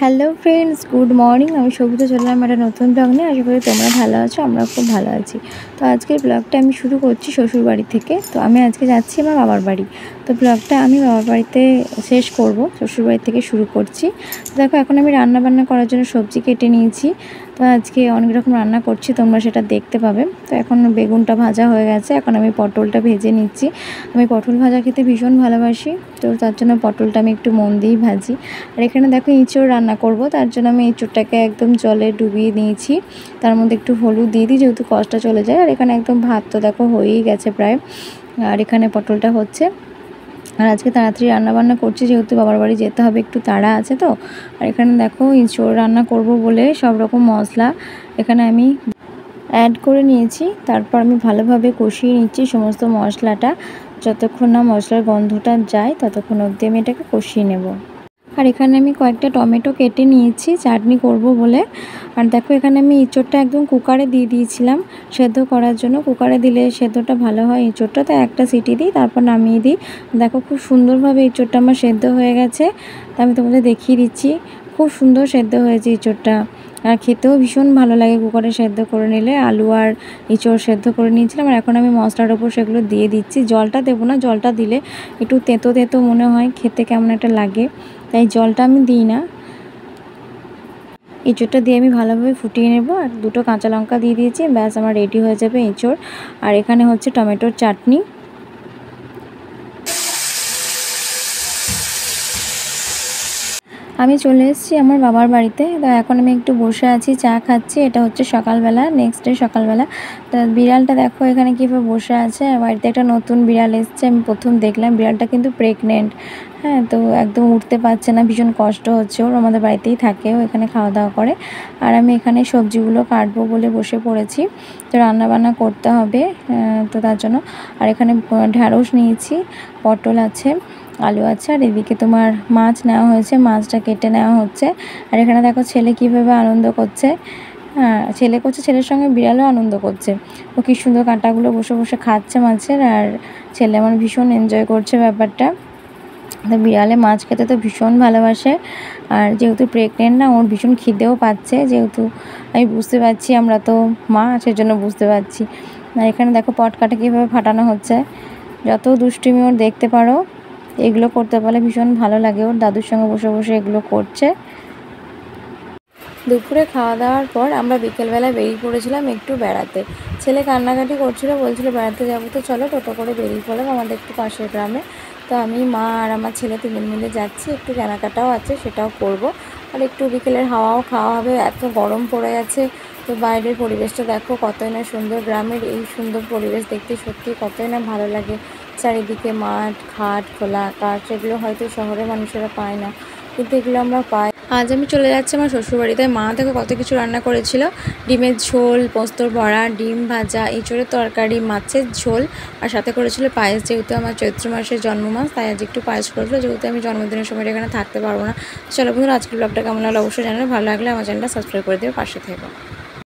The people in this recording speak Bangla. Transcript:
Hello friends, good morning. আমি সবিতা চললাম একটা নতুন ব্লগ নিয়ে। আশা করি তোমরা ভালো আছো, আমরা খুব ভালো আছি। তো আজকের ব্লগটা আমি শুরু করছি শ্বশুর বাড়ি থেকে। তো আমি আজকে যাচ্ছি আমার বাবার বাড়ি। তো ব্লগটা আমি বাবার বাড়িতে শেষ করব, শ্বশুর বাড়ি থেকে শুরু করছি। দেখো, এখন আমি রান্না বান্না করার জন্য সবজি কেটে নিয়েছি। তো আজকে অনেক রকম রান্না করছি, তোমরা সেটা দেখতে পাবে। তো এখন বেগুনটা ভাজা হয়ে গেছে, এখন আমি পটলটা ভেজে নিচ্ছি। আমি পটল ভাজা খেতে ভীষণ ভালোবাসি, তো তার জন্য পটলটা আমি একটু মন দিয়েই ভাজি। আর এখানে দেখো ইঁচড় রান্না করব, তার জন্য আমি ইঁচড়টাকে একদম জলে ডুবিয়ে নিয়েছি। তার মধ্যে একটু হলুদ দিয়ে দিই, যেহেতু কষ্টটা চলে যায়। আর এখানে একদম ভাত তো দেখো হয়েই গেছে প্রায়। আর এখানে পটলটা হচ্ছে। আর আজকে তাড়াতাড়ি রান্নাবান্না করছি, যেহেতু বাবার বাড়ি যেতে হবে, একটু তাড়া আছে তো। আর এখানে দেখো ইঁচড় রান্না করব বলে সব রকম মশলা এখানে আমি অ্যাড করে নিয়েছি। তারপর আমি ভালোভাবে কষিয়ে নিচ্ছি সমস্ত মশলাটা। যতক্ষণ না মশলার গন্ধটা যায় ততক্ষণ অবধি আমি এটাকে কষিয়ে নেব। আর এখানে আমি কয়েকটা টমেটো কেটে নিয়েছি চাটনি করব বলে। আর দেখো, এখানে আমি এঁচোড়টা একদম কুকারে দিয়ে দিয়েছিলাম সেদ্ধ করার জন্য। কুকারে দিলে সেদ্ধটা ভালো হয় এঁচোড়টা, তাই একটা সিটি দিই, তারপর নামিয়ে দিই। দেখো, খুব সুন্দরভাবে এঁচোড়টা আমার সেদ্ধ হয়ে গেছে। তা আমি তোমাদের দেখিয়ে দিচ্ছি, খুব সুন্দর সেদ্ধ হয়েছে এঁচোড়টা। আর খেতেও ভীষণ ভালো লাগে কুকারে সেদ্ধ করে নিলে। আলু আর এঁচোড় সেদ্ধ করে নিয়েছিলাম। আর এখন আমি মশলার ওপর সেগুলো দিয়ে দিচ্ছি। জলটা দেবো না, জলটা দিলে একটু তেঁতো তেঁতো মনে হয়, খেতে কেমন একটা লাগে, তাই জলটা আমি দিই না। এঁচোড়টা দিয়ে আমি ভালোভাবে ফুটিয়ে নেব। আর দুটো কাঁচা লঙ্কা দিয়ে দিয়েছি, ব্যাস আমার রেডি হয়ে যাবে এঁচোড়। আর এখানে হচ্ছে টমেটোর চাটনি। আমি চলে এসেছি আমার বাবার বাড়িতে। তো এখন আমি একটু বসে আছি, চা খাচ্ছি। এটা হচ্ছে সকালবেলা, নেক্সট ডে সকালবেলা। তো বিড়ালটা দেখো এখানে কীভাবে বসে আছে। বাড়িতে একটা নতুন বিড়াল এসছে, আমি প্রথম দেখলাম। বিড়ালটা কিন্তু প্রেগনেন্ট, হ্যাঁ। তো একদম উঠতে পারছে না, ভীষণ কষ্ট হচ্ছে ওর। আমাদের বাড়িতেই থাকে, ও এখানে খাওয়া দাওয়া করে। আর আমি এখানে সবজিগুলো কাটবো বলে বসে পড়েছি। তো রান্নাবান্না করতে হবে, তো তার জন্য। আর এখানে ঢ্যাঁড়স নিয়েছি, পটল আছে, আলু আছে। আর এদিকে তোমার মাছ নেওয়া হয়েছে, মাছটা কেটে নেওয়া হচ্ছে। আর এখানে দেখো ছেলে কীভাবে আনন্দ করছে। হ্যাঁ, ছেলে করছে, ছেলের সঙ্গে বিড়ালও আনন্দ করছে। ও কী সুন্দর কাঁটাগুলো বসে বসে খাচ্ছে মাছের। আর ছেলে আমার ভীষণ এনজয় করছে ব্যাপারটা। তো বিড়ালে মাছ খেতে তো ভীষণ ভালোবাসে। আর যেহেতু প্রেগনেন্ট না, ওর ভীষণ খিদেও পাচ্ছে, যেহেতু আমি বুঝতে পারছি, আমরা তো মা, সেজন্য বুঝতে পারছি। আর এখানে দেখো পটকাটা কীভাবে ফাটানো হচ্ছে। যত দুষ্টুমি ওর দেখতে পারো, এগুলো করতে পারলে ভীষণ ভালো লাগে। ওর দাদুর সঙ্গে বসে বসে এগুলো করছে। দুপুরে খাওয়া দাওয়ার পর আমরা বিকেলবেলায় বেরিয়ে পড়েছিলাম একটু বেড়াতে। ছেলে কান্নাকাটি করছিল, বলছিল বেড়াতে যাবো। তো চলো, টোটো করে বেরিয়ে পড়লাম আমাদের একটু পাশের গ্রামে। তো আমি, মা আর আমার ছেলে তিনজন মিলে যাচ্ছি। একটু কেনাকাটাও আছে, সেটাও করব। আর একটু বিকেলের হাওয়াও খাওয়া হবে, এত গরম পড়ে গেছে। তো বাইরের পরিবেশটা দেখো কতই না সুন্দর। গ্রামের এই সুন্দর পরিবেশ দেখতে সত্যি কতই না ভালো লাগে। চারিদিকে মাঠ ঘাট, খোলা আকাশ, এগুলো হয়তো শহরের মানুষেরা পায় না, কিন্তু এগুলো আমরা পাই। আজ আমি চলে যাচ্ছি আমার শ্বশুরবাড়িতে। মা দেখো কত কিছু রান্না করেছিল। ডিমের ঝোল, পোস্তর বড়া, ডিম ভাজা, এঁচোড়ের তরকারি, মাছের ঝোল, আর সাথে করেছিল পায়েস। যেহেতু আমার চৈত্র মাসের জন্মমাস, তাই আজ একটু পায়েস করেছিল, যেহেতু আমি জন্মদিনের সময় এখানে থাকতে পারবো না। চলো বন্ধুরা, আজকের ব্লগটা কেমন লাগলো অবশ্যই জানাবে। ভালো লাগলে আমার চ্যানেলটা সাবস্ক্রাইব করে দেবে, পাশে থেকো।